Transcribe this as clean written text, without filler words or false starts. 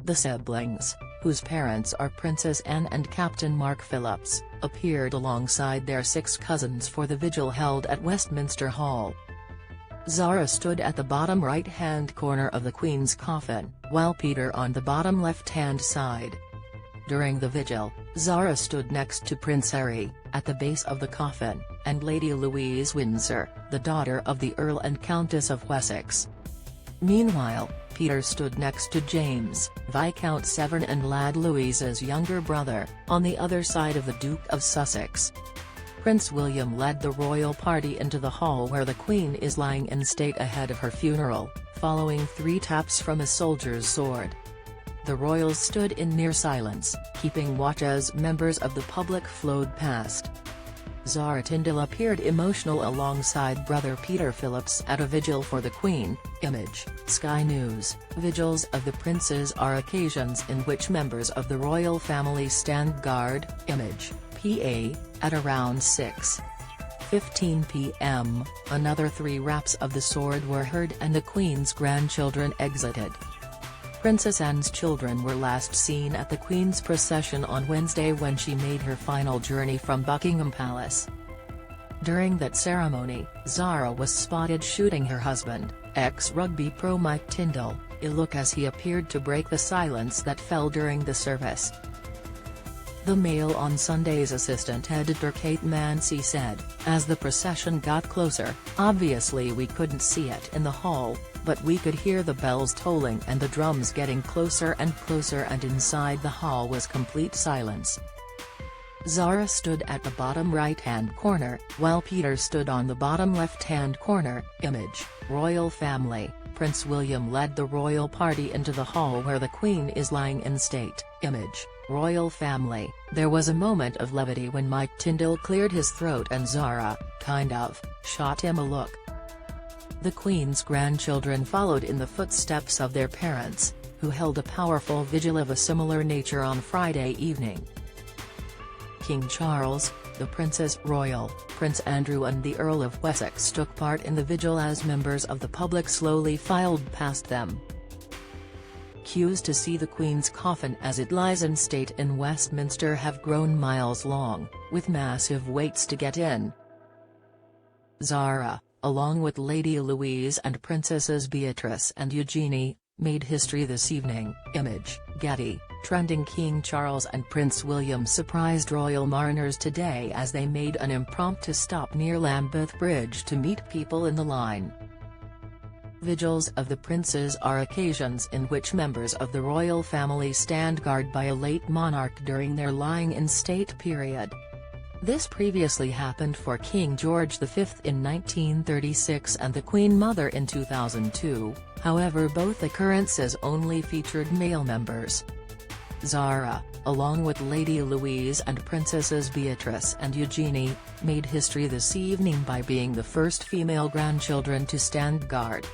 The siblings, whose parents are Princess Anne and Captain Mark Phillips, appeared alongside their 6 cousins for the vigil held at Westminster Hall. Zara stood at the bottom right-hand corner of the Queen's coffin, while Peter on the bottom left-hand side. During the vigil, Zara stood next to Prince Harry, at the base of the coffin, and Lady Louise Windsor, the daughter of the Earl and Countess of Wessex. Meanwhile, Peter stood next to James, Viscount Severn and Lady Louise's younger brother, on the other side of the Duke of Sussex. Prince William led the royal party into the hall where the Queen is lying in state ahead of her funeral, following 3 taps from a soldier's sword. The royals stood in near silence, keeping watch as members of the public flowed past. Zara Tindall appeared emotional alongside brother Peter Phillips at a vigil for the Queen. Image, Sky News. Vigils of the princes are occasions in which members of the royal family stand guard. Image, PA, at around 6:15 p.m., another 3 raps of the sword were heard and the Queen's grandchildren exited. Princess Anne's children were last seen at the Queen's procession on Wednesday when she made her final journey from Buckingham Palace. During that ceremony, Zara was spotted shooting her husband, ex-rugby pro Mike Tindall, a look as he appeared to break the silence that fell during the service. The Mail on Sunday's assistant editor Kate Mancy said, "As the procession got closer, obviously we couldn't see it in the hall, but we could hear the bells tolling and the drums getting closer and closer, and inside the hall was complete silence." Zara stood at the bottom right-hand corner, while Peter stood on the bottom left-hand corner. Image, Royal Family. Prince William led the royal party into the hall where the Queen is lying in state. Image, Royal Family. There was a moment of levity when Mike Tindall cleared his throat and Zara, shot him a look. The Queen's grandchildren followed in the footsteps of their parents, who held a powerful vigil of a similar nature on Friday evening. King Charles, the Princess Royal, Prince Andrew and the Earl of Wessex took part in the vigil as members of the public slowly filed past them. Queues to see the Queen's coffin as it lies in state in Westminster have grown miles long, with massive waits to get in. Zara, along with Lady Louise and Princesses Beatrice and Eugenie, made history this evening. Image, Getty. Trending. King Charles and Prince William surprised royal mourners today as they made an impromptu stop near Lambeth Bridge to meet people in the line. Vigils of the princes are occasions in which members of the royal family stand guard by a late monarch during their lying in state period. This previously happened for King George V in 1936 and the Queen Mother in 2002, however both occurrences only featured male members. Zara, along with Lady Louise and Princesses Beatrice and Eugenie, made history this evening by being the first female grandchildren to stand guard.